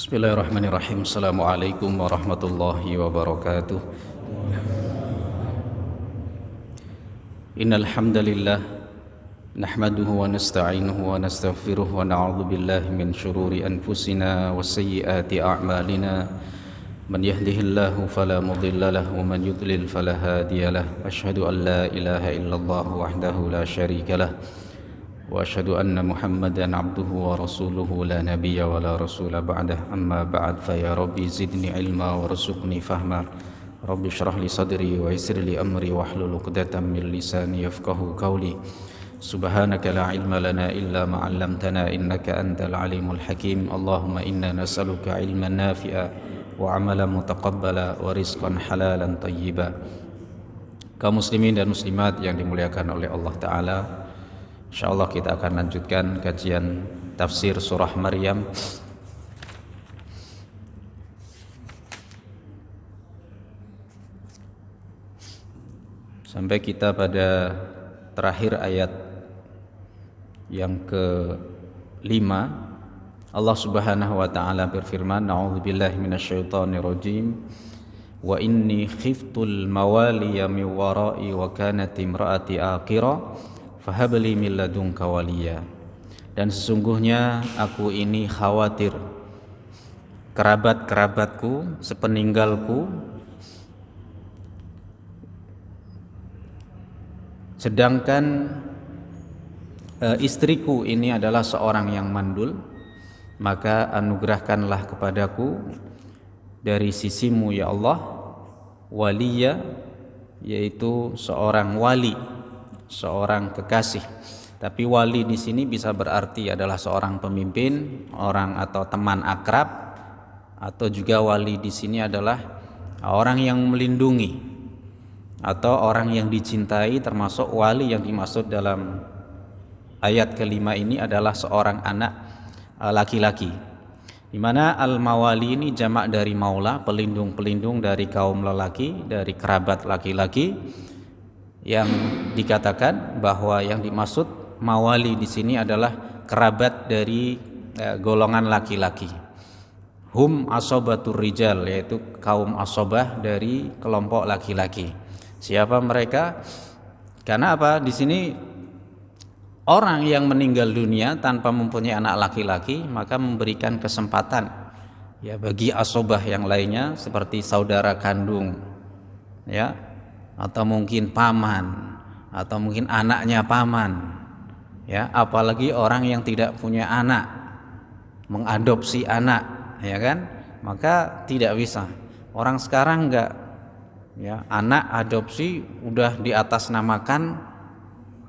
Bismillahirrahmanirrahim. Assalamualaikum warahmatullahi wabarakatuh. Innal hamdalillah nahmaduhu wa nasta'inuhu wa nastaghfiruh wa na'udzu billahi min shururi anfusina wa sayyiati a'malina. Man yahdihillahu fala mudilla lahu wa man yudlil fala hadiya lahu. Asyhadu an la ilaha illallah wahdahu la syarika lahu wa asyhadu anna Muhammadan abduhu wa rasuluhu la nabiyya wa la rasula ba'dah. Amma ba'd, fa ya rabbi zidni ilma warzuqni fahma. Rabbi shrah li sadri wa yassir li amri wahlul 'uqdatam min lisani yafqahu qawli. Subhanaka la ilma lana illa ma 'allamtana innaka antal alimul hakim. Allahumma inna nas'aluka ilman nafi'a wa 'amalan mutaqabbala wa rizqan halalan thayyiba. Kaum muslimin dan muslimat yang dimuliakan oleh Allah Ta'ala, InsyaAllah kita akan lanjutkan kajian tafsir surah Maryam. Sampai kita pada terakhir ayat yang ke-5. Allah Subhanahu wa ta'ala berfirman, A'udzubillahi minasyaitonirrajim. Wa inni khiftul mawaliya min wara'i wa kanat imraati aqira fahabli min ladunka waliya. Dan sesungguhnya aku ini khawatir kerabat-kerabatku sepeninggalku, sedangkan istriku ini adalah seorang yang mandul, maka anugerahkanlah kepadaku dari sisimu ya Allah waliya, yaitu seorang wali, seorang kekasih. Tapi wali di sini bisa berarti adalah seorang pemimpin, orang atau teman akrab, atau juga wali di sini adalah orang yang melindungi atau orang yang dicintai, termasuk wali yang dimaksud dalam ayat kelima ini adalah seorang anak laki-laki. Di mana al-mawali ini jamak dari maula, pelindung-pelindung dari kaum lelaki, dari kerabat laki-laki, yang dikatakan bahwa yang dimaksud mawali di sini adalah kerabat dari golongan laki-laki. Hum asobatur rijal, yaitu kaum asobah dari kelompok laki-laki. Siapa mereka? Karena apa? Di sini orang yang meninggal dunia tanpa mempunyai anak laki-laki, maka memberikan kesempatan ya bagi asobah yang lainnya seperti saudara kandung, ya, atau mungkin paman, atau mungkin anaknya paman, ya, apalagi orang yang tidak punya anak, mengadopsi anak, ya kan, maka tidak bisa. Orang sekarang enggak, ya, anak adopsi udah diatasnamakan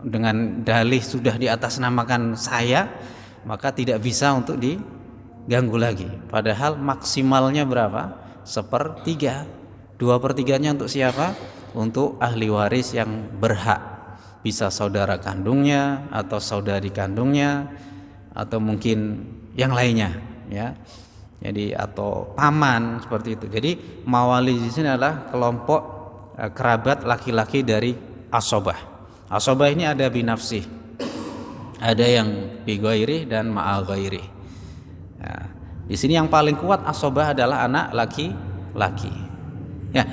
dengan dalih sudah diatasnamakan saya, maka tidak bisa untuk diganggu lagi. Padahal maksimalnya berapa? 1/3. 2/3-nya untuk siapa? Untuk ahli waris yang berhak, bisa saudara kandungnya atau saudari kandungnya atau mungkin yang lainnya, ya. Jadi atau paman seperti itu. Jadi mawali di sini adalah kelompok kerabat laki-laki dari asobah. Asobah ini ada binafsih, ada yang bighairi dan ma'aghairi. Nah, di sini yang paling kuat asobah adalah anak laki-laki. Ya,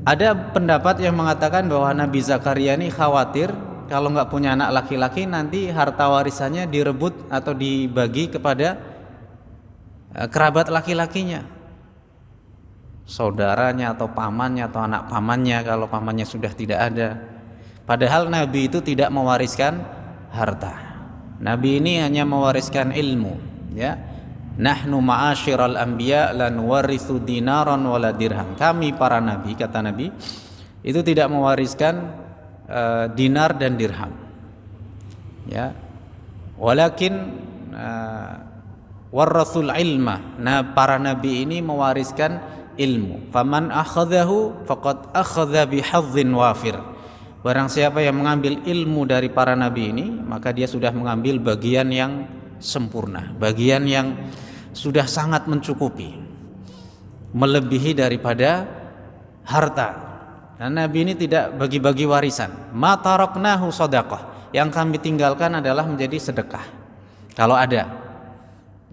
ada pendapat yang mengatakan bahwa Nabi Zakaria ini khawatir kalau nggak punya anak laki-laki nanti harta warisannya direbut atau dibagi kepada kerabat laki-lakinya, saudaranya atau pamannya atau anak pamannya kalau pamannya sudah tidak ada. Padahal Nabi itu tidak mewariskan harta. Nabi ini hanya mewariskan ilmu, ya. Nahnu ma'asyiral anbiya lan warithu dinaran wala dirham. Kami para nabi, kata Nabi, itu tidak mewariskan dinar dan dirham. Ya. Walakin warathul ilma. Nah, para nabi ini mewariskan ilmu. Faman akhadhahu faqad akhadha bihadzdin wafir. Barang siapa yang mengambil ilmu dari para nabi ini, maka dia sudah mengambil bagian yang sempurna, bagian yang sudah sangat mencukupi, melebihi daripada harta. Dan nabi ini tidak bagi-bagi warisan. Ma taraknahu shadaqah. Yang kami tinggalkan adalah menjadi sedekah. Kalau ada.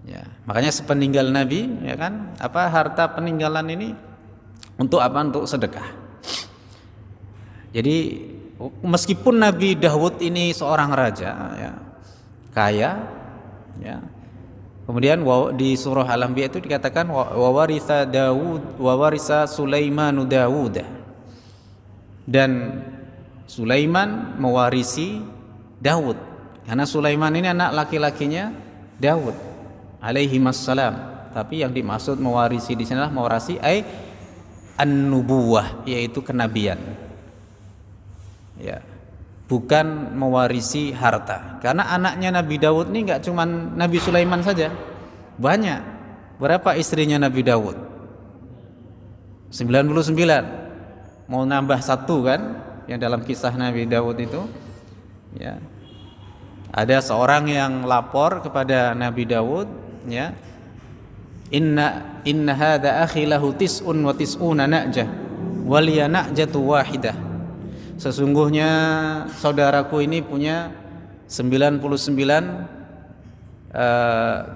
Ya. Makanya sepeninggal Nabi, ya kan, harta peninggalan ini untuk apa? Untuk sedekah. Jadi meskipun Nabi Daud ini seorang raja, ya, kaya, ya. Kemudian di surah Al-Anbiya itu dikatakan wa warisa Sulaimanu Dawud. Dan Sulaiman mewarisi Daud. Karena Sulaiman ini anak laki-lakinya Daud alaihi wassalam. Tapi yang dimaksud mewarisi di sinilah mewarisi an-nubuwah, yaitu kenabian. Ya. Bukan mewarisi harta. Karena anaknya Nabi Daud ini enggak cuma Nabi Sulaiman saja. Banyak. Berapa istrinya Nabi Daud? 99. Mau nambah satu kan? Yang dalam kisah Nabi Daud itu, ya. Ada seorang yang lapor kepada Nabi Daud, ya. Inna hadza akhi lahu tis'un wa tis'una na'jah wa liya na'jatu wahidah. Sesungguhnya saudaraku ini punya 99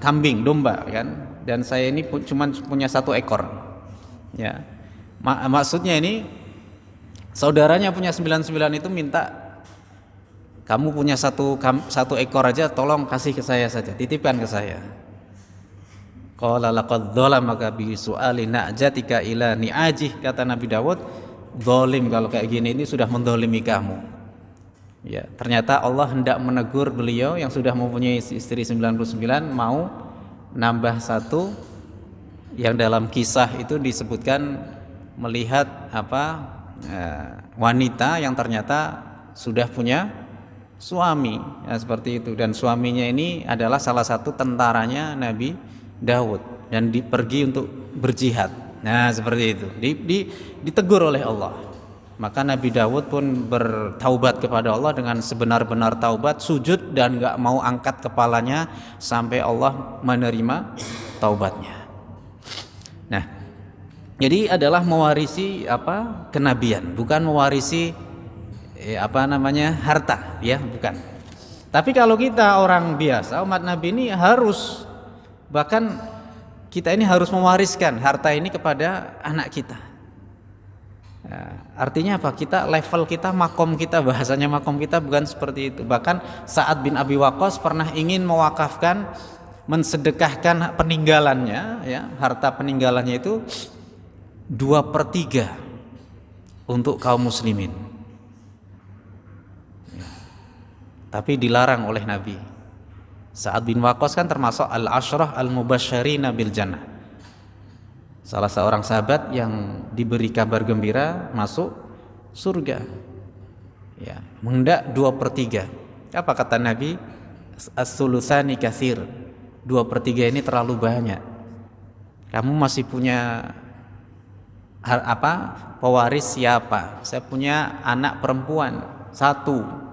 kambing, domba kan, dan saya ini cuma punya 1 ekor. Ya. Maksudnya ini saudaranya punya 99 itu minta, kamu punya satu ekor aja, tolong kasih ke saya saja, titipkan ke saya. Qala laqad dhalamaka bi su'ali na'jatika ila ni'ajih, kata Nabi Daud, zalim kalau kayak gini, ini sudah mendolimi kamu. Ya, ternyata Allah hendak menegur beliau yang sudah mempunyai istri 99, mau nambah 1, yang dalam kisah itu disebutkan melihat wanita yang ternyata sudah punya suami, ya, seperti itu, dan suaminya ini adalah salah satu tentaranya Nabi Daud dan pergi untuk berjihad. Nah, seperti itu. Ditegur oleh Allah. Maka Nabi Daud pun bertaubat kepada Allah dengan sebenar-benar taubat, sujud dan enggak mau angkat kepalanya sampai Allah menerima taubatnya. Nah, jadi adalah mewarisi kenabian, bukan mewarisi harta, ya, bukan. Tapi kalau kita orang biasa, umat Nabi ini harus, bahkan kita ini harus mewariskan harta ini kepada anak kita. Ya, artinya apa? Kita level kita, makom kita, bahasanya makom kita bukan seperti itu. Bahkan Sa'ad bin Abi Waqqas pernah ingin mewakafkan, mensedekahkan peninggalannya, ya, harta peninggalannya itu 2/3 untuk kaum muslimin. Ya. Tapi dilarang oleh Nabi. Sa'ad bin Waqqas kan termasuk al-asyrah al-mubasysyirina bil jannah. Salah seorang sahabat yang diberi kabar gembira masuk surga. Ya, menghendak 2/3. Apa kata Nabi? As-sulusani katsir. 2/3 ini terlalu banyak. Kamu masih punya pewaris siapa? Saya punya anak perempuan 1.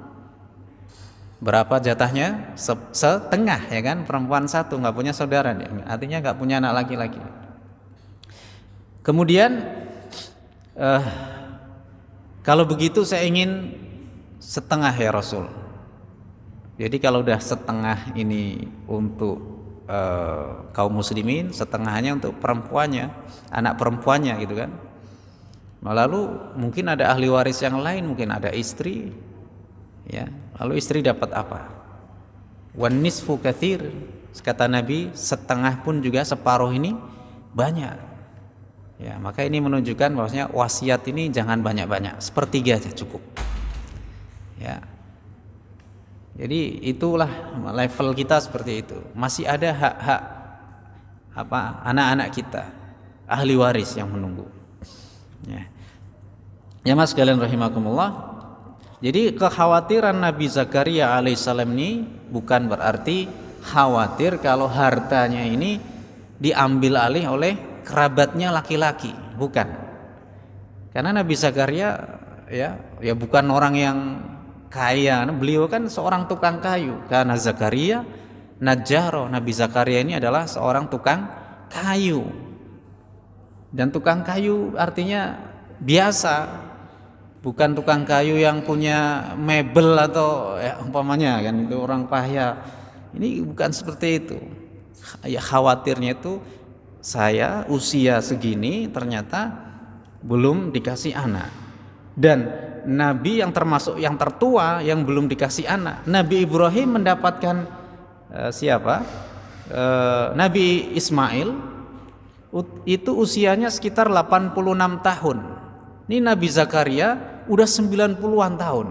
Berapa jatahnya? Setengah, ya kan? Perempuan 1, nggak punya saudara, artinya nggak punya anak laki-laki. Kemudian kalau begitu saya ingin setengah, ya Rasul. Jadi kalau udah setengah ini untuk kaum muslimin, setengahnya untuk perempuannya, anak perempuannya, gitu kan. Lalu mungkin ada ahli waris yang lain, mungkin ada istri, ya. Lalu istri dapat apa? Wan nisfu katsir. Kata Nabi, setengah pun juga, separuh ini banyak. Ya, maka ini menunjukkan bahwasanya wasiat ini jangan banyak-banyak, 1/3 aja cukup. Ya. Jadi itulah level kita seperti itu. Masih ada hak-hak anak-anak kita, ahli waris yang menunggu. Ya. Ya mas sekalian rahimakumullah. Jadi kekhawatiran Nabi Zakaria alaihissalam ini bukan berarti khawatir kalau hartanya ini diambil alih oleh kerabatnya laki-laki, bukan. Karena Nabi Zakaria ya bukan orang yang kaya, beliau kan seorang tukang kayu. Karena Zakaria najjaro, Nabi Zakaria ini adalah seorang tukang kayu. Dan tukang kayu artinya biasa, bukan tukang kayu yang punya mebel atau umpamanya kan itu orang kaya. Ini bukan seperti itu. Ya, khawatirnya itu saya usia segini ternyata belum dikasih anak. Dan Nabi yang termasuk yang tertua yang belum dikasih anak, Nabi Ibrahim mendapatkan siapa? Nabi Ismail itu usianya sekitar 86 tahun. Ini Nabi Zakaria udah 90-an tahun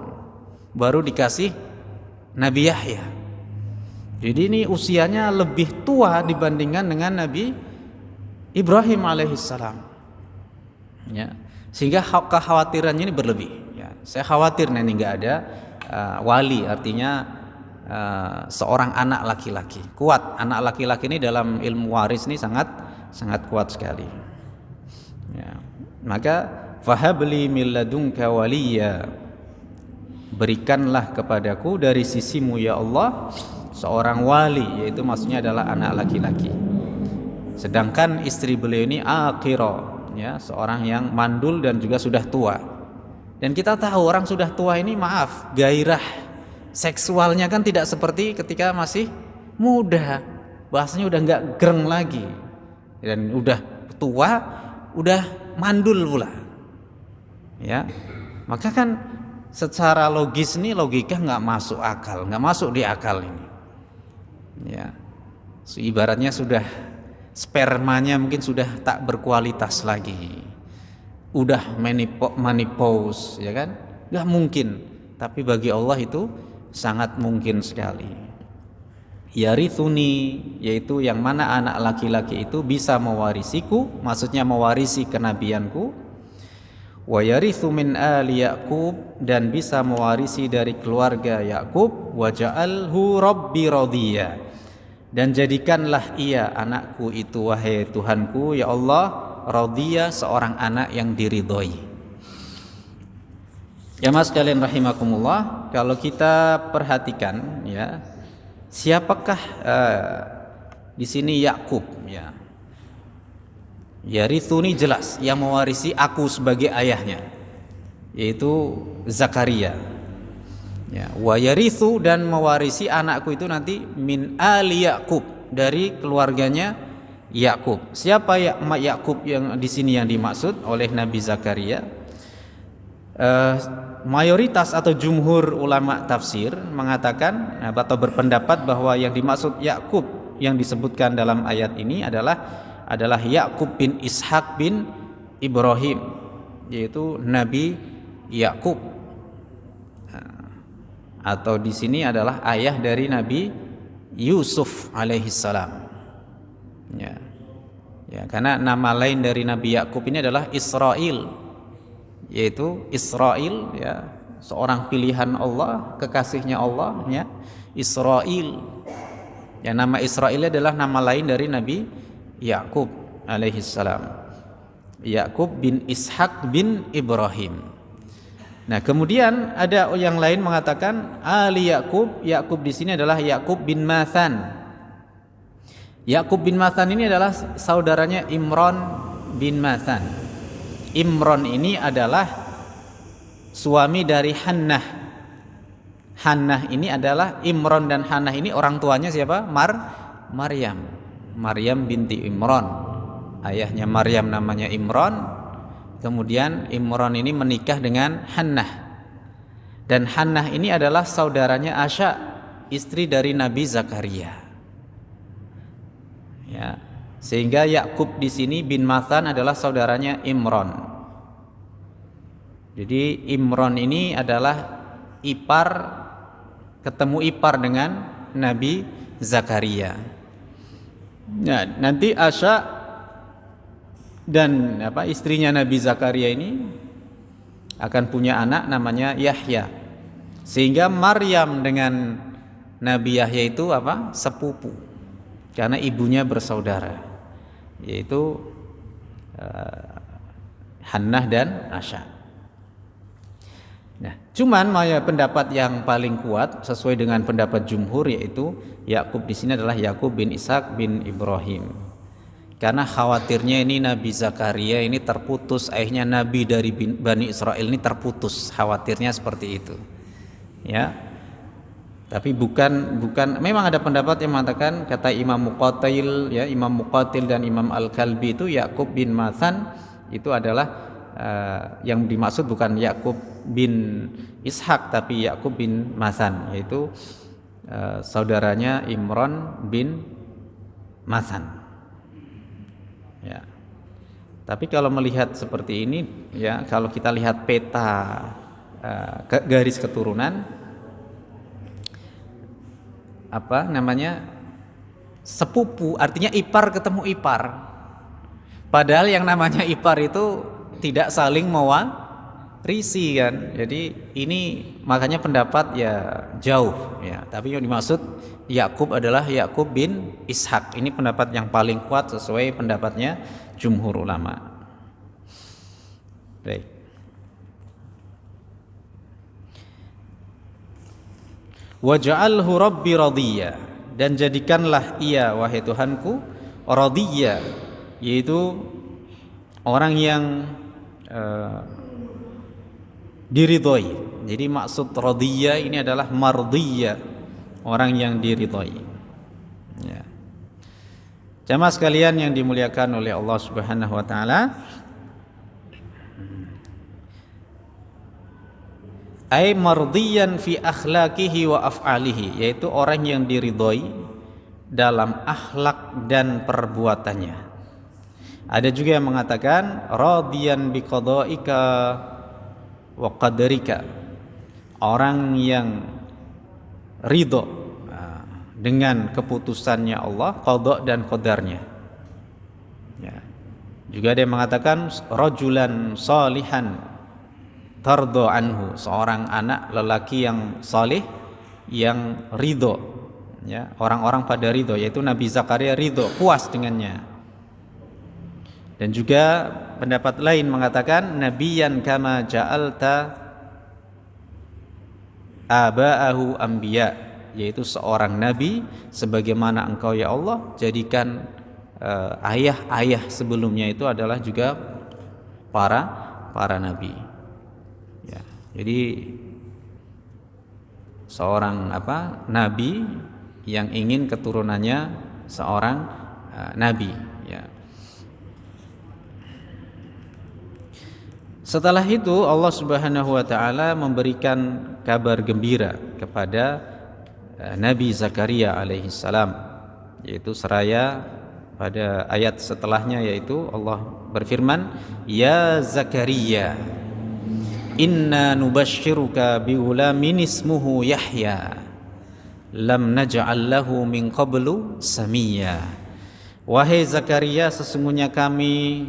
baru dikasih Nabi Yahya. Jadi ini usianya lebih tua dibandingkan dengan Nabi Ibrahim alaihissalam. Ya, sehingga kekhawatirannya ini berlebih. Ya, saya khawatir nanti nggak ada wali, artinya seorang anak laki-laki kuat. Anak laki-laki ini dalam ilmu waris ini sangat kuat sekali. Ya, maka fahabli min ladunka waliya, berikanlah kepadaku dari sisimu ya Allah seorang wali, yaitu maksudnya adalah anak laki-laki. Sedangkan istri beliau ini akhira, ya, seorang yang mandul dan juga sudah tua. Dan kita tahu orang sudah tua ini, maaf, gairah seksualnya kan tidak seperti ketika masih muda. Bahasanya udah nggak greng lagi, dan udah tua, udah mandul pula. Ya, maka kan secara logis nih, logika nggak masuk akal, nggak masuk di akal ini. Ya, ibaratnya sudah spermanya mungkin sudah tak berkualitas lagi, udah menopause, ya kan? Nggak mungkin. Tapi bagi Allah itu sangat mungkin sekali. Yarithuni, yaitu yang mana anak laki-laki itu bisa mewarisiku, maksudnya mewarisi kenabianku. Wa yarithu min ali Yaqub, dan bisa mewarisi dari keluarga Yakub. Wa ja'alhu rabbi radhiya, dan jadikanlah ia anakku itu wahai Tuhanku ya Allah radhiya, seorang anak yang diridhoi. Ya mas kalian rahimakumullah, kalau kita perhatikan ya, siapakah di sini Yakub ya? Yarithuni jelas yang mewarisi aku sebagai ayahnya, yaitu Zakaria. Ya, wa yarithu, dan mewarisi anakku itu nanti min ali Yaqub, dari keluarganya Yakub. Siapa Yakub yang di sini yang dimaksud oleh Nabi Zakaria? Mayoritas atau jumhur ulama tafsir mengatakan atau berpendapat bahwa yang dimaksud Yakub yang disebutkan dalam ayat ini adalah Yakub bin Ishak bin Ibrahim, yaitu Nabi Yakub, atau di sini adalah ayah dari Nabi Yusuf alaihissalam. Ya, ya, karena nama lain dari Nabi Yakub ini adalah Israel, yaitu Israel, ya, seorang pilihan Allah, kekasihnya Allah, ya, Israel. Ya, nama Israel adalah nama lain dari Nabi Yakub alaihissalam. Yakub bin Ishak bin Ibrahim. Nah, kemudian ada yang lain mengatakan ali Yakub. Yakub di sini adalah Yakub bin Mathan. Yakub bin Mathan ini adalah saudaranya Imran bin Mathan. Imran ini adalah suami dari Hannah. Hannah ini adalah Imran, dan Hannah ini orang tuanya siapa? Maryam binti Imran. Ayahnya Maryam namanya Imran. Kemudian Imran ini menikah dengan Hannah, dan Hannah ini adalah saudaranya Asya, istri dari Nabi Zakaria. Ya, sehingga Yakub di sini bin Mathan adalah saudaranya Imran. Jadi Imran ini adalah ketemu ipar dengan Nabi Zakaria. Nah, nanti Asya dan istrinya Nabi Zakaria ini akan punya anak namanya Yahya, sehingga Maryam dengan Nabi Yahya itu sepupu, karena ibunya bersaudara, yaitu Hannah dan Asya. Nah, cuman pendapat yang paling kuat sesuai dengan pendapat jumhur, yaitu Yakub di sini adalah Yakub bin Ishak bin Ibrahim. Karena khawatirnya ini Nabi Zakaria ini terputus, ayahnya Nabi dari Bani Israel ini terputus, khawatirnya seperti itu. Ya. Tapi bukan memang ada pendapat yang mengatakan, kata Imam Muqatil ya, Imam Muqatil dan Imam Al-Kalbi itu Yaqub bin Mathan itu adalah yang dimaksud bukan Yaqub bin Ishak tapi Yaqub bin Mathan, yaitu saudaranya Imran bin Mathan. Ya. Tapi kalau melihat seperti ini ya, kalau kita lihat peta garis keturunan, apa namanya, sepupu artinya ipar ketemu ipar, padahal yang namanya ipar itu tidak saling mewarisi kan. Jadi ini makanya pendapat ya jauh ya, tapi yang dimaksud Yakub adalah Yakub bin Ishak. Ini pendapat yang paling kuat sesuai pendapatnya jumhur ulama. Baik. Waj'alhu rabbi radiyya, dan jadikanlah ia wahai Tuhanku radiyya, yaitu orang yang diridhoi. Jadi maksud radiyya ini adalah mardiyya, orang yang diridhoi ya. Jamaah sekalian yang dimuliakan oleh Allah Subhanahu wa taala, ay mardiyan fi akhlaqihi wa af'alihi, yaitu orang yang diridhoi dalam akhlak dan perbuatannya. Ada juga yang mengatakan radiyan bi qadaika wa qadarika, orang yang ridho dengan keputusannya Allah, qada dan qadarnya ya. Juga ada yang mengatakan rajulan salihan tardo anhu, seorang anak lelaki yang saleh yang ridho ya, orang-orang pada ridho, yaitu Nabi Zakaria ridho, puas dengannya. Dan juga pendapat lain mengatakan nabiyan kama ja'alta aba'ahu anbiya, yaitu seorang nabi sebagaimana engkau ya Allah jadikan ayah-ayah sebelumnya itu adalah juga para nabi. Jadi seorang nabi yang ingin keturunannya seorang nabi ya. Setelah itu Allah Subhanahu wa taala memberikan kabar gembira kepada Nabi Zakaria alaihi salam, yaitu seraya pada ayat setelahnya, yaitu Allah berfirman, ya Zakaria inna nubashshiruka bighulamin ismuhu Yahya lam naj'al lahu min qablu samiyya. Wahai Zakaria, sesungguhnya kami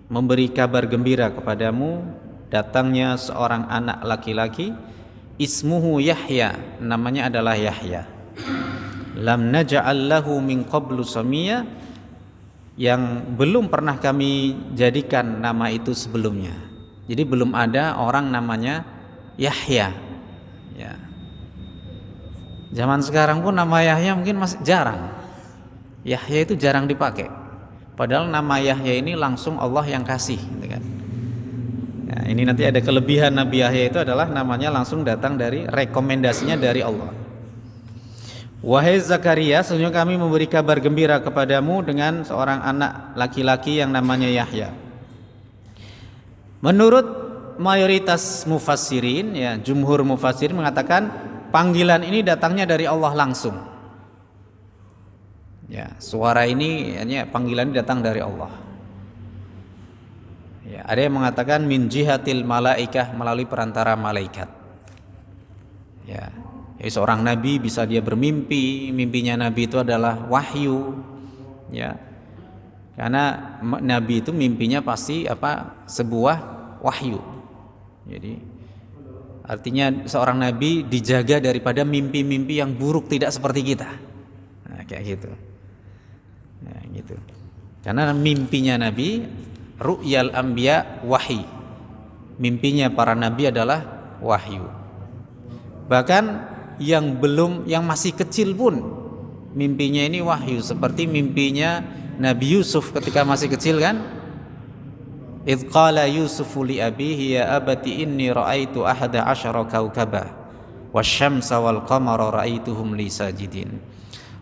memberi kabar gembira kepadamu datangnya seorang anak laki-laki, ismuhu Yahya, namanya adalah Yahya. Lam naj'al lahu min qablu samiyya, yang belum pernah kami jadikan nama itu sebelumnya. Jadi belum ada orang namanya Yahya ya. Zaman sekarang pun nama Yahya mungkin masih jarang. Yahya itu jarang dipakai, padahal nama Yahya ini langsung Allah yang kasih gitu kan. Ya, ini nanti ada kelebihan Nabi Yahya itu adalah namanya langsung datang dari rekomendasinya dari Allah. Wahai Zakaria, sesungguhnya kami memberi kabar gembira kepadamu dengan seorang anak laki-laki yang namanya Yahya. Menurut mayoritas mufassirin ya, jumhur mufassirin mengatakan panggilan ini datangnya dari Allah langsung. Ya, suara ini hanya panggilan ini datang dari Allah. Ya, ada yang mengatakan min jihatil malaikah, melalui perantara malaikat. Ya, seorang nabi bisa dia bermimpi, mimpinya nabi itu adalah wahyu. Ya. Karena nabi itu mimpinya pasti sebuah wahyu. Jadi artinya seorang nabi dijaga daripada mimpi-mimpi yang buruk, tidak seperti kita. Nah, kayak gitu. Nah, gitu. Karena mimpinya nabi, ru'yal anbiya wahyi. Mimpinya para nabi adalah wahyu. Bahkan yang masih kecil pun mimpinya ini wahyu, seperti mimpinya Nabi Yusuf ketika masih kecil kan, idh qala Yusufu li abihi ya abati inni ra'aitu ahada asyara kaukaba wasyamsa wal qamara ra'aituhum li sajidin.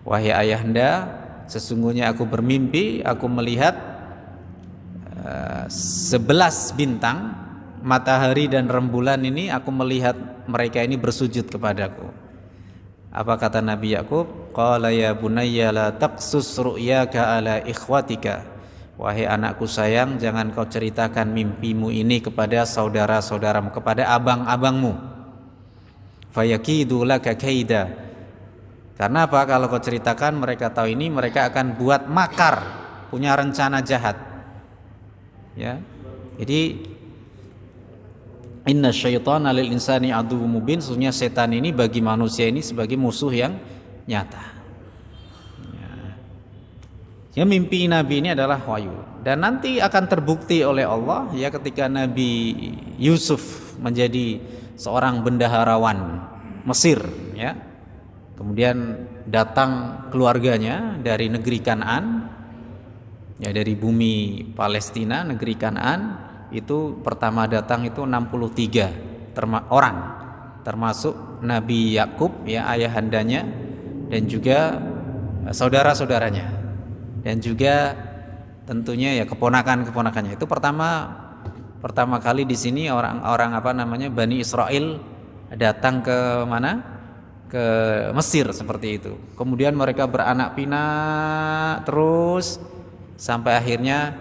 Wahai ayahanda, sesungguhnya aku bermimpi, aku melihat 11 bintang, matahari dan rembulan ini aku melihat mereka ini bersujud kepadaku. Apa kata Nabi Yakub? Qala ya bunayya la taqsus ru'yaka ala ikhwatika. Wahai anakku sayang, jangan kau ceritakan mimpimu ini kepada saudara-saudaramu, kepada abang-abangmu. Fayakidu laka kaida. Karena apa? Kalau kau ceritakan, mereka tahu ini, mereka akan buat makar, punya rencana jahat. Ya. Jadi inna syaitana lil insani aduwwum mubin, sesungguhnya setan ini bagi manusia ini sebagai musuh yang nyata. Ya, mimpi Nabi ini adalah wahyu, dan nanti akan terbukti oleh Allah ya ketika Nabi Yusuf menjadi seorang bendaharawan Mesir ya. Kemudian datang keluarganya dari negeri Kanaan ya, dari bumi Palestina, negeri Kanaan. Itu pertama datang itu 63 orang, termasuk Nabi Yakub ya, ayahandanya, dan juga saudara-saudaranya, dan juga tentunya ya keponakan-keponakannya. Itu pertama kali di sini orang-orang Bani Israel datang ke mana? Ke Mesir seperti itu. Kemudian mereka beranak pinak terus sampai akhirnya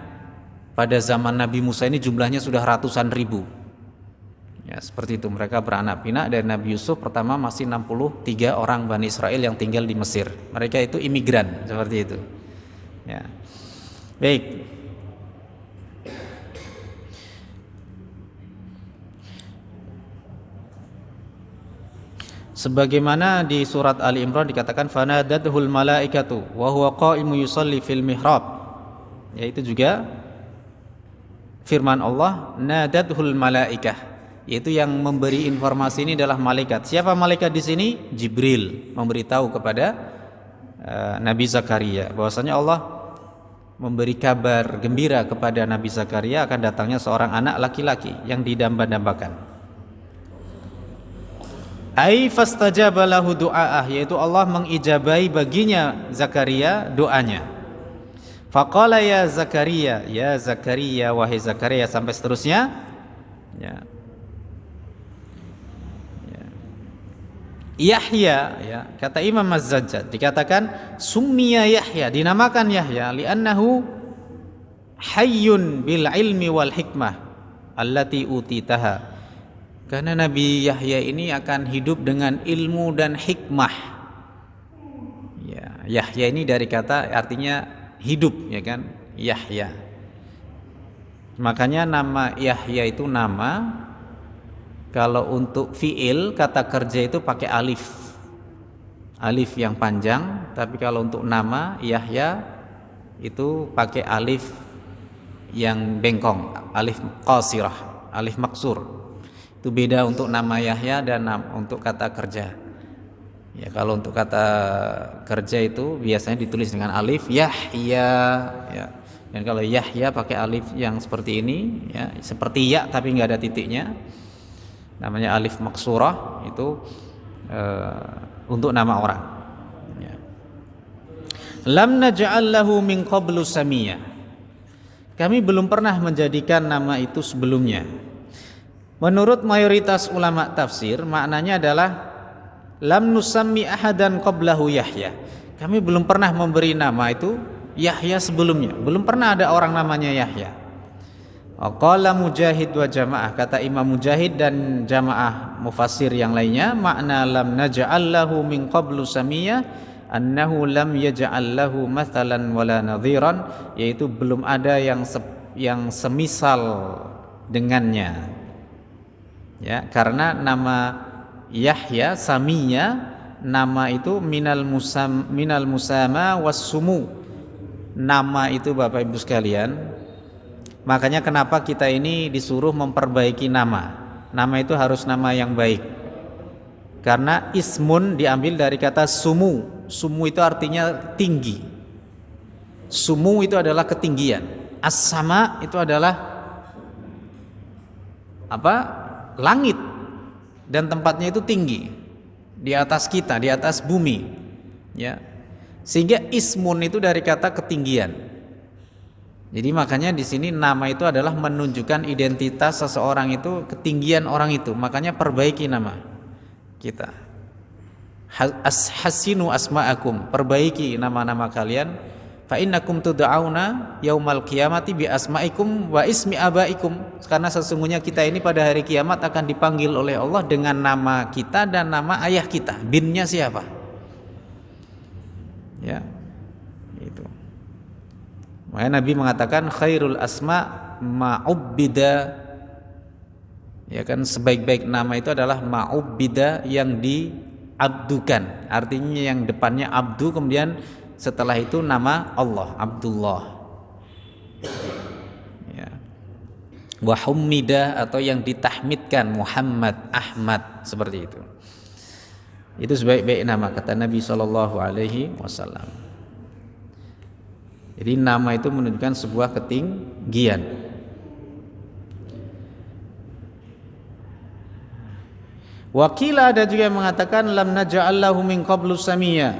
pada zaman Nabi Musa ini jumlahnya sudah ratusan ribu. Ya, seperti itu, mereka beranak pinak, dan Nabi Yusuf pertama masih 63 orang Bani Israel yang tinggal di Mesir. Mereka itu imigran seperti itu. Ya. Baik. Sebagaimana di surat Ali Imran dikatakan fanadathul malaikatu wa huwa qa'imu yusalli fil mihrab. Yaitu juga firman Allah, nadathul malaikah, yaitu yang memberi informasi ini adalah malaikat. Siapa malaikat di sini? Jibril memberitahu kepada Nabi Zakaria bahwasanya Allah memberi kabar gembira kepada Nabi Zakaria akan datangnya seorang anak laki-laki yang didamba-dambakan. Ai fastajaba lahu du'aah, yaitu Allah mengijabai baginya Zakaria doanya. Faqala ya Zakaria, wahai Zakaria, sampai seterusnya. Ya. Yahya, ya, kata Imam Az-Zajjaj, dikatakan summiya Yahya, dinamakan Yahya li'annahu hayyun bil ilmi wal hikmah allati utitaha. Karena Nabi Yahya ini akan hidup dengan ilmu dan hikmah. Ya, Yahya ini dari kata artinya hidup, ya kan, Yahya. Makanya nama Yahya itu nama, kalau untuk fiil kata kerja itu pakai alif yang panjang, tapi kalau untuk nama Yahya itu pakai alif yang bengkong, alif qasirah, alif maksur. Itu beda untuk nama Yahya dan untuk kata kerja. Ya, kalau untuk kata kerja itu biasanya ditulis dengan alif Yahya, ya. Dan kalau Yahya pakai alif yang seperti ini, ya, seperti ya tapi nggak ada titiknya, namanya alif maksurah. Itu untuk nama orang. Ya. Lam naj'al lahu min qablu samiyya. Kami belum pernah menjadikan nama itu sebelumnya. Menurut mayoritas ulama tafsir, maknanya adalah lam nusammi ahadan qablahu Yahya. Kami belum pernah memberi nama itu Yahya sebelumnya. Belum pernah ada orang namanya Yahya. Qala Mujahid wa jamaah, kata Imam Mujahid dan jamaah mufassir yang lainnya, makna lam naj'al lahu min qablu samiyya annahu lam yaj'al lahu mathalan wala nadhiran, yaitu belum ada yang semisal dengannya. Ya, karena nama Yahya saminya, nama itu minal musama wassumu. Nama itu Bapak Ibu sekalian, makanya kenapa kita ini disuruh memperbaiki nama. Nama itu harus nama yang baik. Karena ismun diambil dari kata sumu. Sumu itu artinya tinggi. Sumu itu adalah ketinggian. As-sama itu adalah apa? Langit. Dan tempatnya itu tinggi. di atas kita, di atas bumi, ya. Sehingga ismun itu dari kata ketinggian. Jadi makanya di sini nama itu adalah menunjukkan identitas seseorang itu, ketinggian orang itu. Makanya perbaiki nama kita. Hasinu asma'akum, perbaiki nama-nama kalian. Fa innakum tud'auna yaumal qiyamati bi asma'ikum wa ismi abaikum. Karena sesungguhnya kita ini pada hari kiamat akan dipanggil oleh Allah dengan nama kita dan nama ayah kita. Binnya siapa? Ya. Itu. Makanya Nabi mengatakan khairul asma ma'ubbida. Ya kan, sebaik-baik nama itu adalah ma'ubbida, yang diabdukan. Artinya yang depannya abdu, kemudian setelah itu nama Allah, Abdullah. Ya. Wa hummida, atau yang ditahmidkan, Muhammad, Ahmad, seperti itu. Itu sebaik-baik nama, kata Nabi SAW. Jadi nama itu menunjukkan sebuah ketinggian. Wakila, ada juga yang mengatakan lam naj'allahu min qablu samiyya,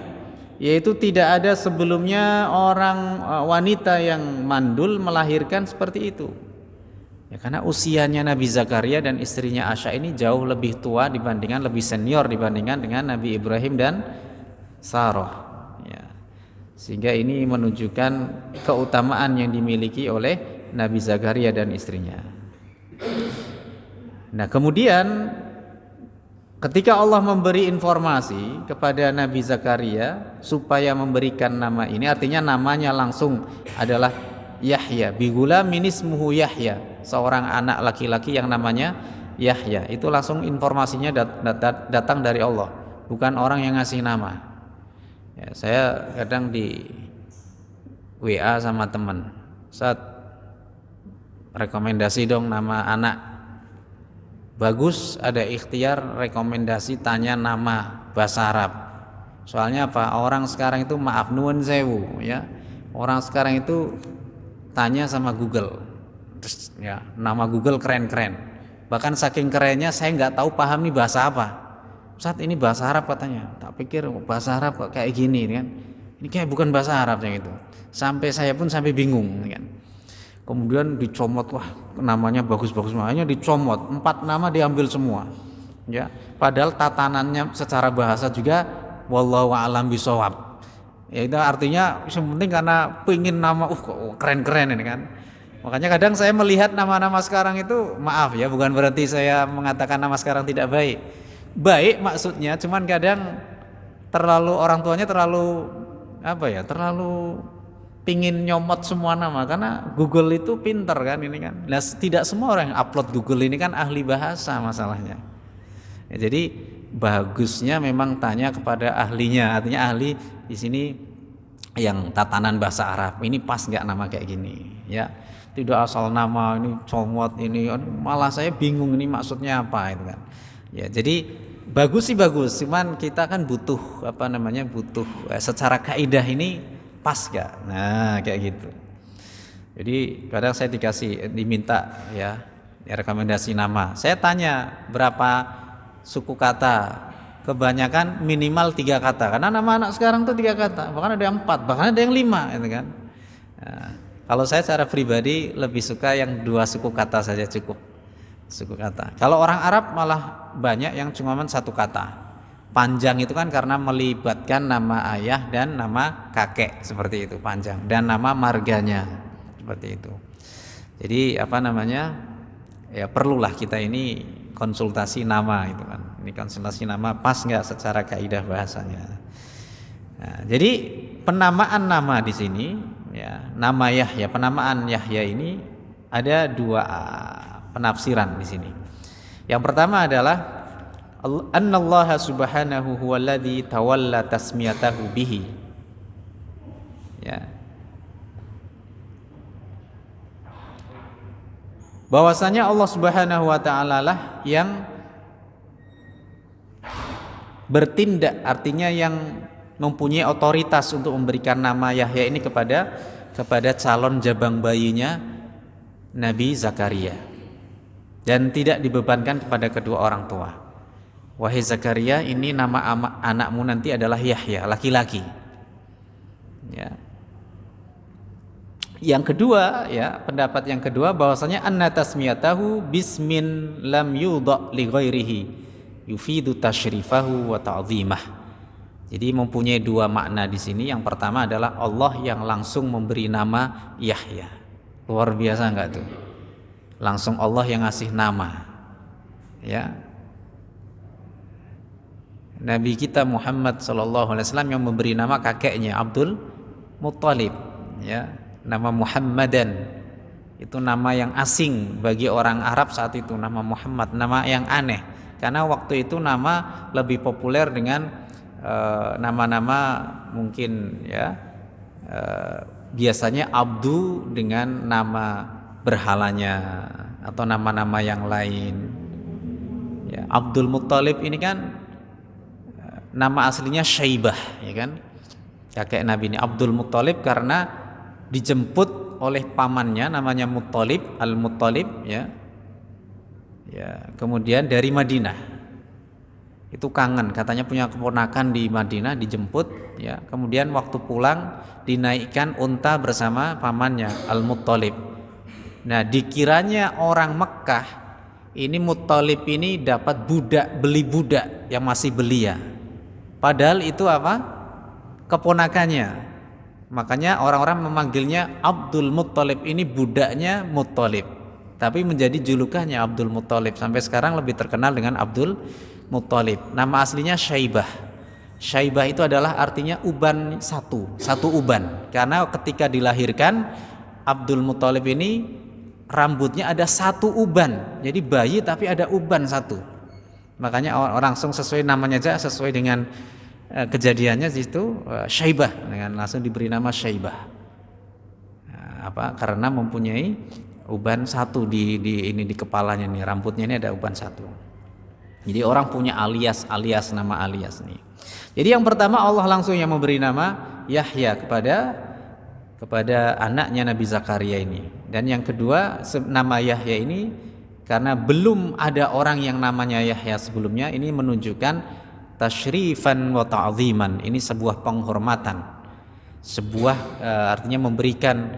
yaitu tidak ada sebelumnya orang wanita yang mandul melahirkan seperti itu. Ya, karena usianya Nabi Zakaria dan istrinya Asya ini jauh lebih tua dibandingkan, lebih senior dibandingkan dengan Nabi Ibrahim dan Sarah. Ya. Sehingga ini menunjukkan keutamaan yang dimiliki oleh Nabi Zakaria dan istrinya. Nah, kemudian ketika Allah memberi informasi kepada Nabi Zakaria supaya memberikan nama ini, artinya namanya langsung adalah Yahya. Bigulamin ismuhu Yahya, seorang anak laki-laki yang namanya Yahya. Itu langsung informasinya datang dari Allah, bukan orang yang ngasih nama. Ya, saya kadang di WA sama teman, saat rekomendasi dong nama anak. Bagus, ada ikhtiar rekomendasi, tanya nama bahasa Arab. Soalnya apa? Orang sekarang itu, maaf nuwun sewu, ya. Orang sekarang itu tanya sama Google. Terus, ya, nama Google keren-keren. Bahkan saking kerennya saya nggak tahu paham nih bahasa apa. Saat ini bahasa Arab katanya. Tak pikir bahasa Arab kok kayak gini kan. Ini kayak bukan bahasa Arab yang itu. Sampai saya pun sampai bingung kan. Kemudian dicomot, wah namanya bagus-bagus, makanya dicomot, 4 nama diambil semua, ya. Padahal tatanannya secara bahasa juga wallahu a'lam bishawab. Ya itu artinya yang penting karena pengen nama keren-keren ini kan. Makanya kadang saya melihat nama-nama sekarang itu, maaf ya, bukan berarti saya mengatakan nama sekarang tidak baik. Baik maksudnya, cuman kadang terlalu, orang tuanya terlalu terlalu pingin nyomot semua nama, karena Google itu pinter kan ini kan. Nah, tidak semua orang yang upload Google ini kan ahli bahasa masalahnya. Ya, jadi bagusnya memang tanya kepada ahlinya, artinya ahli di sini yang tatanan bahasa Arab. Ini pas nggak nama kayak gini, ya. Tidak asal nama ini comot ini, malah saya bingung ini maksudnya apa itu kan. Ya, jadi bagus sih bagus, cuman kita kan butuh butuh secara kaidah ini pas gak? Nah kayak gitu. Jadi kadang saya diminta ya rekomendasi nama. Saya tanya berapa suku kata. Kebanyakan minimal 3 kata. Karena nama anak sekarang tuh 3 kata. Bahkan ada yang 4, bahkan ada yang 5, gitu kan. Nah, kalau saya secara pribadi lebih suka yang 2 suku kata saja cukup. Suku kata. Kalau orang Arab malah banyak yang cuma 1 kata. Panjang itu kan karena melibatkan nama ayah dan nama kakek, seperti itu, panjang, dan nama marganya, seperti itu. Jadi ya perlulah kita ini konsultasi nama itu kan. Ini konsultasi nama pas nggak secara kaidah bahasanya. Nah, jadi penamaan nama di sini, ya, nama Yahya, penamaan Yahya ini ada 2 penafsiran di sini. Yang pertama adalah annallaha subhanahu huwallazi tawalla tasmiyatahu bihi, ya, bahwasanya Allah Subhanahu wa taala lah yang bertindak, artinya yang mempunyai otoritas untuk memberikan nama Yahya ini kepada calon jabang bayinya Nabi Zakaria, dan tidak dibebankan kepada kedua orang tua. wahai Zakaria, ini nama anakmu nanti adalah Yahya, laki-laki. Ya. Yang kedua, ya, pendapat yang kedua bahwasanya anna tasmiyatahu bismin lam yudha li ghairihi yufidu tasyrifahu wa ta'dhimah. Jadi mempunyai dua makna di sini. Yang pertama adalah Allah yang langsung memberi nama Yahya. Luar biasa enggak tuh? Langsung Allah yang ngasih nama. Ya. Nabi kita Muhammad sallallahu alaihi wasallam yang memberi nama kakeknya Abdul Muttalib, ya. Nama Muhammadan itu nama yang asing bagi orang Arab saat itu. Nama Muhammad, nama yang aneh, karena waktu itu nama lebih populer dengan nama-nama mungkin, ya, biasanya Abdu dengan nama berhalanya atau nama-nama yang lain, ya. Abdul Muttalib ini kan nama aslinya Syaibah, ya kan, kakek Nabi ini Abdul Muttalib karena dijemput oleh pamannya namanya Muttalib, Al-Muttalib, ya. Ya, kemudian dari Madinah. Itu kangen, katanya punya keponakan di Madinah, dijemput, ya. Kemudian waktu pulang dinaikkan unta bersama pamannya Al-Muttalib. Nah, dikiranya orang Mekkah ini Muttalib ini dapat budak, beli budak yang masih belia. Padahal itu apa? Keponakannya. Makanya orang-orang memanggilnya Abdul Muttalib, ini budaknya Muttalib, tapi menjadi julukannya Abdul Muttalib. Sampai sekarang lebih terkenal dengan Abdul Muttalib. Nama aslinya Syaibah. Syaibah itu adalah artinya uban satu uban. Karena ketika dilahirkan Abdul Muttalib ini rambutnya ada satu uban. Jadi bayi tapi ada uban satu. Makanya orang langsung sesuai namanya aja, sesuai dengan kejadiannya di situ, Syaibah, dengan langsung diberi nama Syaibah. Apa? Karena mempunyai uban satu di kepalanya nih, rambutnya ini ada uban satu. Jadi orang punya alias nama alias nih. Jadi yang pertama Allah langsung yang memberi nama Yahya kepada anaknya Nabi Zakaria ini. Dan yang kedua, nama Yahya ini karena belum ada orang yang namanya Yahya sebelumnya, ini menunjukkan tasyrifan wa ta'ziman. Ini sebuah penghormatan, sebuah artinya memberikan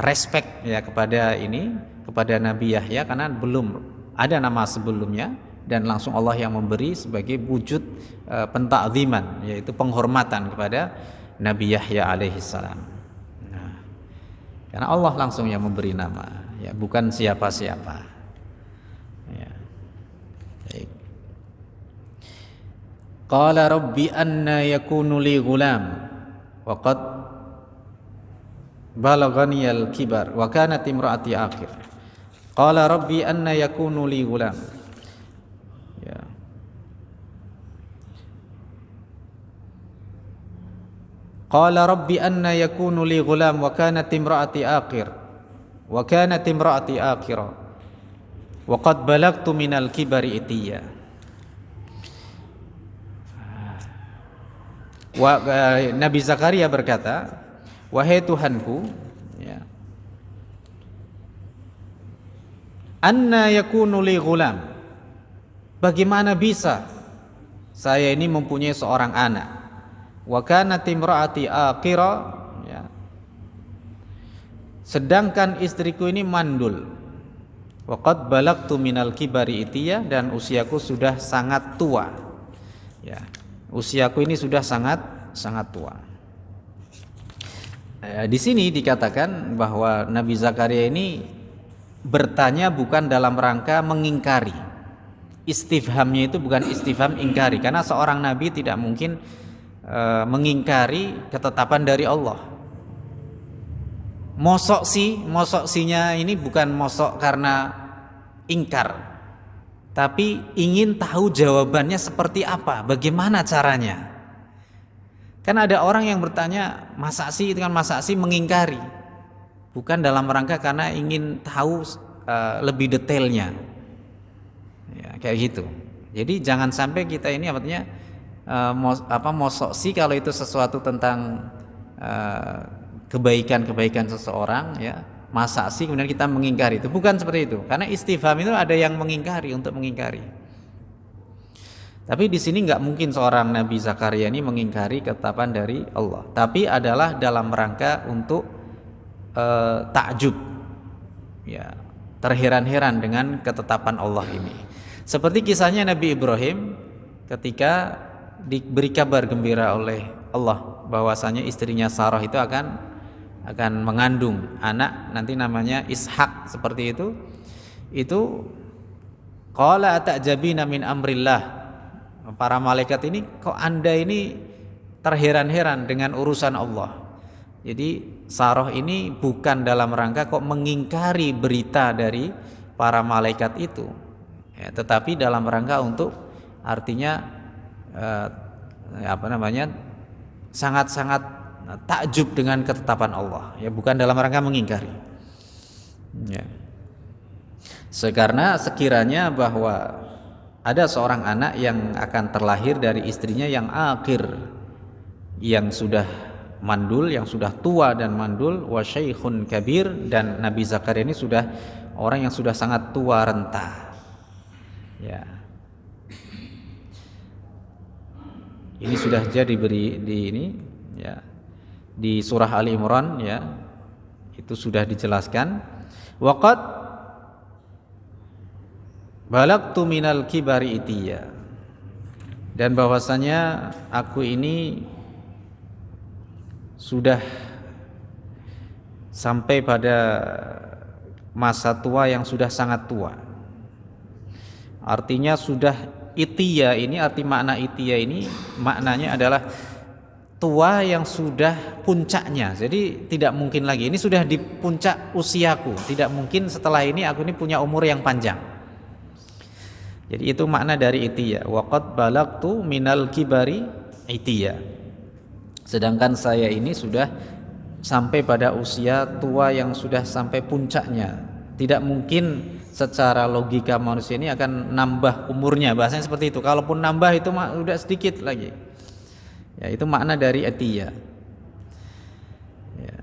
respect, ya, kepada Nabi Yahya, karena belum ada nama sebelumnya dan langsung Allah yang memberi sebagai wujud pentakziman, yaitu penghormatan kepada Nabi Yahya alaihissalam. Nah, karena Allah langsung yang memberi nama, ya, bukan siapa-siapa. Ya. Baik. Qala rabbi anna yakunu li ghulam wa qad balaghani al-kibar wa kanat imraati aqir. Qala rabbi anna yakunu li ghulam. Ya. Qala rabbi anna yakunu li ghulam wa kanat imraati aqir. Wa kanat imraati aqira. Wa qad balagtu minal kibari itiya. Nabi Zakaria berkata, wahai Tuhanku, ya, anna yakunu li ghulam, bagaimana bisa saya ini mempunyai seorang anak, wa kanat imraati aqira, ya, sedangkan istriku ini mandul, wa qad balagtu minal kibari itiya, dan usiaku sudah sangat tua, ya. Usiaku ini sudah sangat tua. Di sini dikatakan bahwa Nabi Zakaria ini bertanya bukan dalam rangka mengingkari. Istifhamnya itu bukan istifham ingkari, karena seorang nabi tidak mungkin mengingkari ketetapan dari Allah. Mosok-sinya ini bukan mosok karena ingkar, tapi ingin tahu jawabannya seperti apa, bagaimana caranya. Kan ada orang yang bertanya, masa sih, itu kan masa sih mengingkari, bukan dalam rangka karena ingin tahu lebih detailnya, ya, kayak gitu. Jadi jangan sampai kita ini artinya mosok sih kalau itu sesuatu tentang kebaikan seseorang, ya, masa sih kemudian kita mengingkari itu? Bukan seperti itu. Karena istifham itu ada yang mengingkari, untuk mengingkari. Tapi di sini nggak mungkin seorang Nabi Zakaria ini mengingkari ketetapan dari Allah. Tapi adalah dalam rangka untuk takjub, ya, terheran-heran dengan ketetapan Allah ini. Seperti kisahnya Nabi Ibrahim ketika diberi kabar gembira oleh Allah bahwasanya istrinya Sarah itu akan mengandung anak nanti namanya Ishak, seperti itu qala atajabina min amrillah, para malaikat ini, kok Anda ini terheran-heran dengan urusan Allah. Jadi Sarah ini bukan dalam rangka kok mengingkari berita dari para malaikat itu, ya, tetapi dalam rangka untuk artinya sangat-sangat takjub dengan ketetapan Allah, ya, bukan dalam rangka mengingkari, ya. Karena sekiranya bahwa ada seorang anak yang akan terlahir dari istrinya yang akhir, yang sudah mandul, yang sudah tua dan mandul, wa syaikhun kabir, dan Nabi Zakaria ini sudah orang yang sudah sangat tua renta, ya. Ini sudah jadi di surah Ali Imran, ya, itu sudah dijelaskan. Waqad balagtu minal kibari itiya, dan bahwasanya aku ini sudah sampai pada masa tua yang sudah sangat tua. Artinya sudah, itiya ini, arti makna itiya ini maknanya adalah tua yang sudah puncaknya. Jadi tidak mungkin lagi, ini sudah di puncak usiaku, tidak mungkin setelah ini aku ini punya umur yang panjang. Jadi itu makna dari itiya. Waqad balagtu minal kibari itiya. Sedangkan saya ini sudah sampai pada usia tua yang sudah sampai puncaknya. Tidak mungkin secara logika manusia ini akan nambah umurnya, bahasanya seperti itu. Kalaupun nambah itu udah sedikit lagi. Ya, itu makna dari atiya. Ya.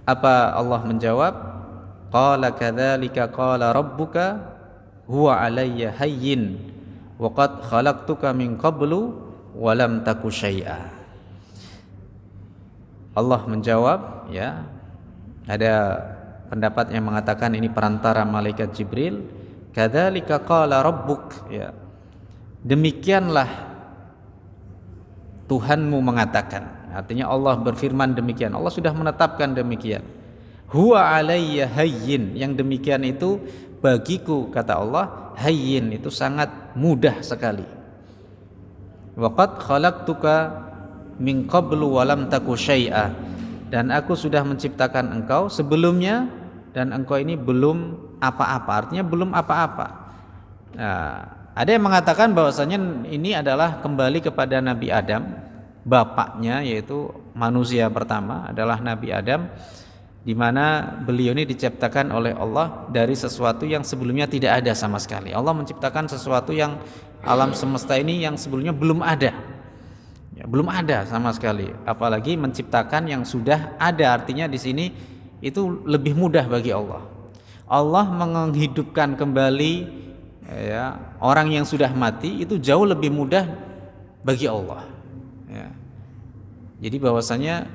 Apa Allah menjawab? Qala kadzalika qala rabbuka huwa alayya hayyin wa qad khalaqtuka min qablu wa lam taku syai'a. Allah menjawab, ya. Ada pendapat yang mengatakan ini perantara malaikat Jibril. Kadzalika qala rabbuk, ya. Demikianlah Tuhanmu mengatakan. Artinya Allah berfirman demikian. Allah sudah menetapkan demikian. Huwa alayya hayyin, yang demikian itu bagiku, kata Allah, hayyin, itu sangat mudah sekali. Wa qad khalaqtuka min qablu wa lam taku syai'a, dan aku sudah menciptakan engkau sebelumnya dan engkau ini belum apa-apa, artinya belum apa-apa. Nah, ada yang mengatakan bahwasanya ini adalah kembali kepada Nabi Adam, bapaknya, yaitu manusia pertama adalah Nabi Adam, di mana beliau ini diciptakan oleh Allah dari sesuatu yang sebelumnya tidak ada sama sekali. Allah menciptakan sesuatu yang alam semesta ini yang sebelumnya belum ada. Ya, belum ada sama sekali, apalagi menciptakan yang sudah ada. Artinya di sini itu lebih mudah bagi Allah. Allah menghidupkan kembali, ya, orang yang sudah mati itu jauh lebih mudah bagi Allah, ya. Jadi bahwasanya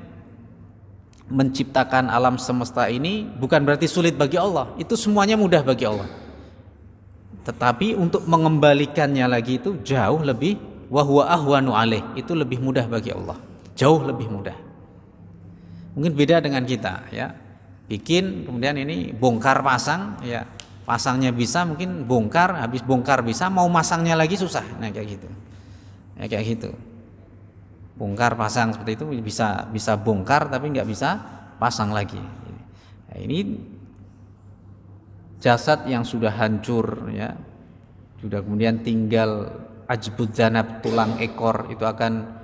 menciptakan alam semesta ini bukan berarti sulit bagi Allah, itu semuanya mudah bagi Allah. Tetapi untuk mengembalikannya lagi itu jauh lebih, wa huwa ahwanu alaih, itu lebih mudah bagi Allah, jauh lebih mudah. Mungkin beda dengan kita, ya. Bikin kemudian ini bongkar pasang, ya. Pasangnya bisa, mungkin bongkar, habis bongkar bisa, mau masangnya lagi susah. Nah, kayak gitu. Ya, kayak gitu. Bongkar pasang seperti itu, bisa bongkar tapi nggak bisa pasang lagi. Nah, ini jasad yang sudah hancur, ya. Sudah kemudian tinggal ajbud zanab, tulang ekor, itu akan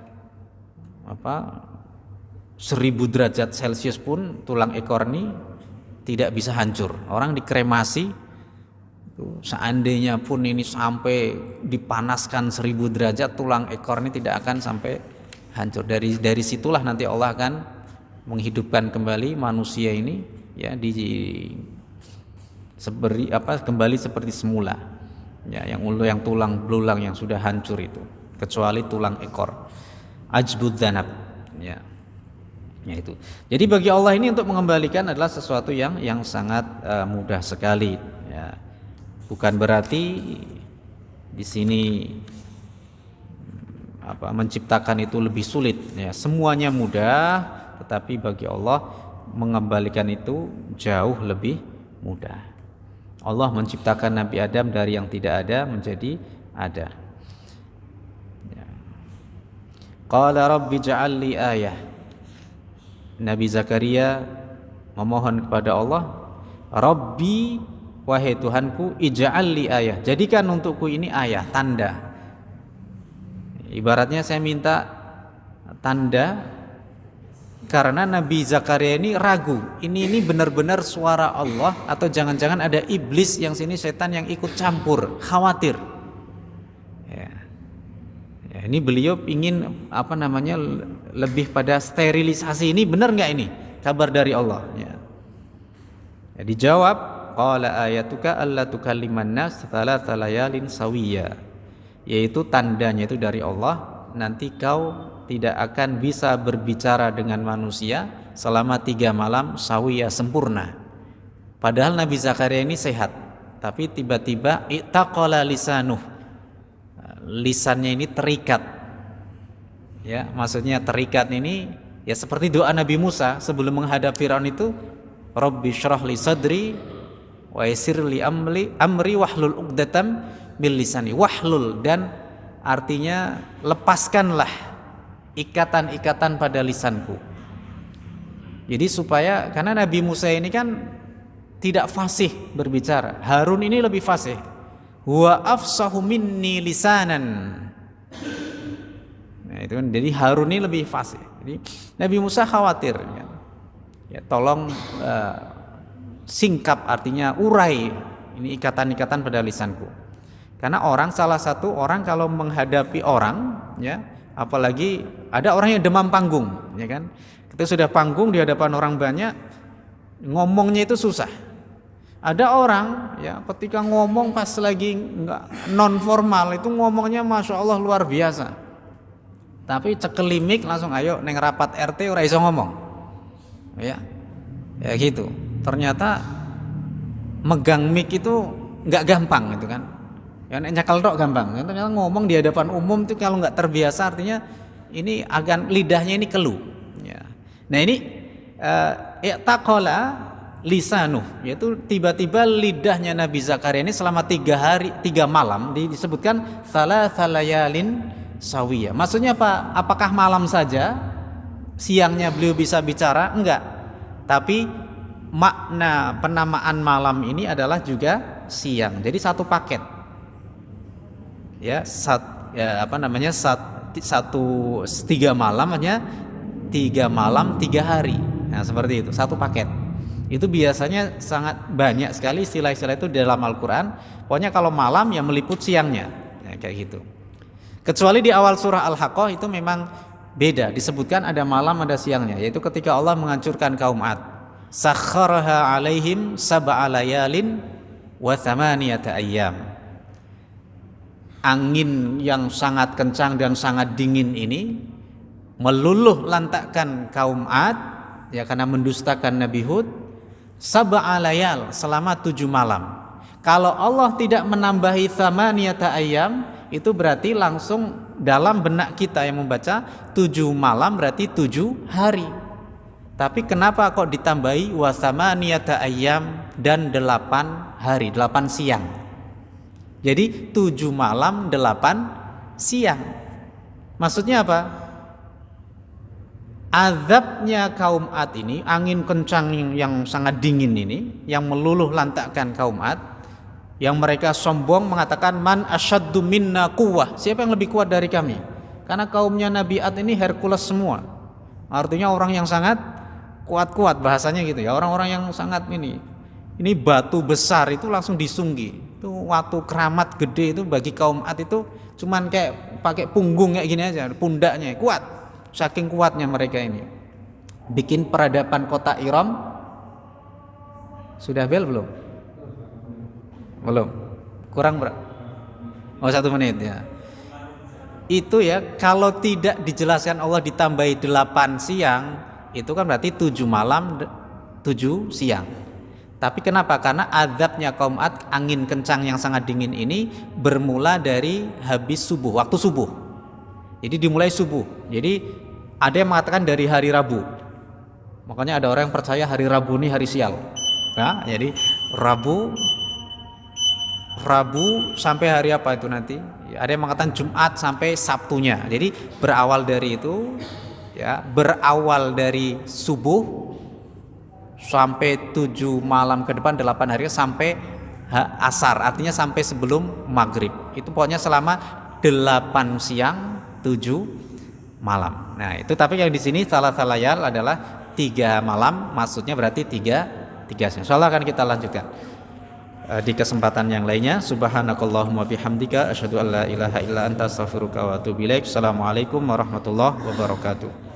1000 derajat Celcius pun tulang ekor ini tidak bisa hancur. Orang dikremasi, seandainya pun ini sampai dipanaskan 1000 derajat, tulang ekor ini tidak akan sampai hancur. Dari situlah nanti Allah akan menghidupkan kembali manusia ini ya kembali seperti semula, ya, yang tulang belulang yang sudah hancur itu, kecuali tulang ekor, ajbud dzanab, ya. Ya itu. Jadi bagi Allah ini untuk mengembalikan adalah sesuatu yang sangat mudah sekali, ya. Bukan berarti di sini menciptakan itu lebih sulit, ya. Semuanya mudah, tetapi bagi Allah mengembalikan itu jauh lebih mudah. Allah menciptakan Nabi Adam dari yang tidak ada menjadi ada. Ya. Qala rabbi ja'alli ayah. Nabi Zakaria memohon kepada Allah, Rabbi, wahai Tuhanku, ij'alli ayah, jadikan untukku ini ayah, tanda. Ibaratnya saya minta tanda karena Nabi Zakaria ini ragu, ini benar-benar suara Allah atau jangan-jangan ada iblis yang sini, setan yang ikut campur, khawatir. Ya, ini beliau ingin lebih pada sterilisasi, ini benar nggak ini kabar dari Allah? Ya. Ya, dijawab, qala ayatuka alla tukalliman nas thalatha layalin sawiya, yaitu tandanya itu dari Allah, nanti kau tidak akan bisa berbicara dengan manusia selama 3 malam sawiya, sempurna. Padahal Nabi Zakaria ini sehat, tapi tiba-tiba ittaqala lisanuh, lisannya ini terikat. Ya, maksudnya terikat ini ya seperti doa Nabi Musa sebelum menghadap Firaun itu, Rabbi syrah li sadri wa yassir li amri wahlul 'uqdatam min lisani. Wahlul, dan artinya lepaskanlah ikatan-ikatan pada lisanku. Jadi supaya, karena Nabi Musa ini kan tidak fasih berbicara, Harun ini lebih fasih. Wa afsahu minni lisanan. Nah, itu kan, jadi Harun ini lebih fasih. Jadi Nabi Musa khawatir, ya tolong singkap, artinya urai ini ikatan-ikatan pada lisanku. Karena salah satu orang kalau menghadapi orang, ya, apalagi ada orang yang demam panggung, ya kan? Ketika sudah panggung di hadapan orang banyak, ngomongnya itu susah. Ada orang, ya, ketika ngomong pas lagi non formal itu ngomongnya masya Allah luar biasa. Tapi cekelimik langsung ayo neng rapat RT ora iso ngomong. Ya gitu. Ternyata megang mic itu nggak gampang itu kan. Ya nyakel tok gampang. Ternyata ngomong di hadapan umum itu kalau nggak terbiasa, artinya ini agak lidahnya ini keluh. Ya. Nah ini i'taqala lisanuh, yaitu tiba-tiba lidahnya Nabi Zakaria ini selama 3 malam disebutkan thalatha layalin sawiyah. Maksudnya apa? Apakah malam saja? Siangnya beliau bisa bicara? Enggak. Tapi makna penamaan malam ini adalah juga siang. Jadi satu paket. Ya, 3 malam hanya 3 malam 3 hari. Nah, seperti itu, satu paket. Itu biasanya sangat banyak sekali istilah-istilah itu dalam Al-Quran. Pokoknya kalau malam ya meliput siangnya, ya, kayak gitu. Kecuali di awal surah Al-Haqqah itu memang beda, disebutkan ada malam ada siangnya, yaitu ketika Allah menghancurkan kaum 'Ad. Sakharaha 'alaihim sab'a layalin wa thamaniyata ayyam. Angin yang sangat kencang dan sangat dingin ini meluluh lantakkan kaum 'Ad, ya, karena mendustakan Nabi Hud. Sab'a layal, selama 7 malam. Kalau Allah tidak menambahi thamaniyata ayyam, itu berarti langsung dalam benak kita yang membaca 7 malam berarti 7 hari. Tapi kenapa kok ditambahi wa thamaniyata ayyam dan 8 hari, 8 siang. Jadi 7 malam 8 siang. Maksudnya apa? Azabnya kaum 'Ad ini, angin kencang yang sangat dingin ini, yang meluluh lantakkan kaum 'Ad, yang mereka sombong mengatakan man asyaddu minna quwwah, siapa yang lebih kuat dari kami? Karena kaumnya Nabi 'Ad ini Hercules semua, artinya orang yang sangat kuat-kuat, bahasanya gitu ya, orang-orang yang sangat ini batu besar itu langsung disunggi. Itu waktu keramat gede itu bagi kaum 'Ad itu cuman kayak pakai punggung kayak gini aja, pundaknya kuat. Saking kuatnya mereka ini. Bikin peradaban kota Iram Sudah bel belum? Belum. Kurang berapa? Oh 1 menit ya. Itu ya kalau tidak dijelaskan Allah ditambahi 8 siang, itu kan berarti 7 malam 7 siang. Tapi kenapa? Karena azabnya kaum Ad, angin kencang yang sangat dingin ini bermula dari habis subuh, waktu subuh. Jadi dimulai subuh. Jadi ada yang mengatakan dari hari Rabu. Makanya ada orang yang percaya hari Rabu ini hari sial. Nah, jadi Rabu sampai hari apa itu nanti? Ada yang mengatakan Jumat sampai Sabtunya. Jadi berawal dari itu, ya, berawal dari subuh sampai 7 malam ke depan 8 hari sampai asar, artinya sampai sebelum maghrib. Itu pokoknya selama 8 siang 7 malam. Nah itu, tapi yang di sini salah layal adalah 3 malam, maksudnya berarti 3 siang. Insyaallah akan kita lanjutkan di kesempatan yang lainnya. Subhanakallahumma bihamdika asyhadu an la ilaha illa anta astaghfiruka wa atubu ilaik. Assalamualaikum warahmatullahi wabarakatuh.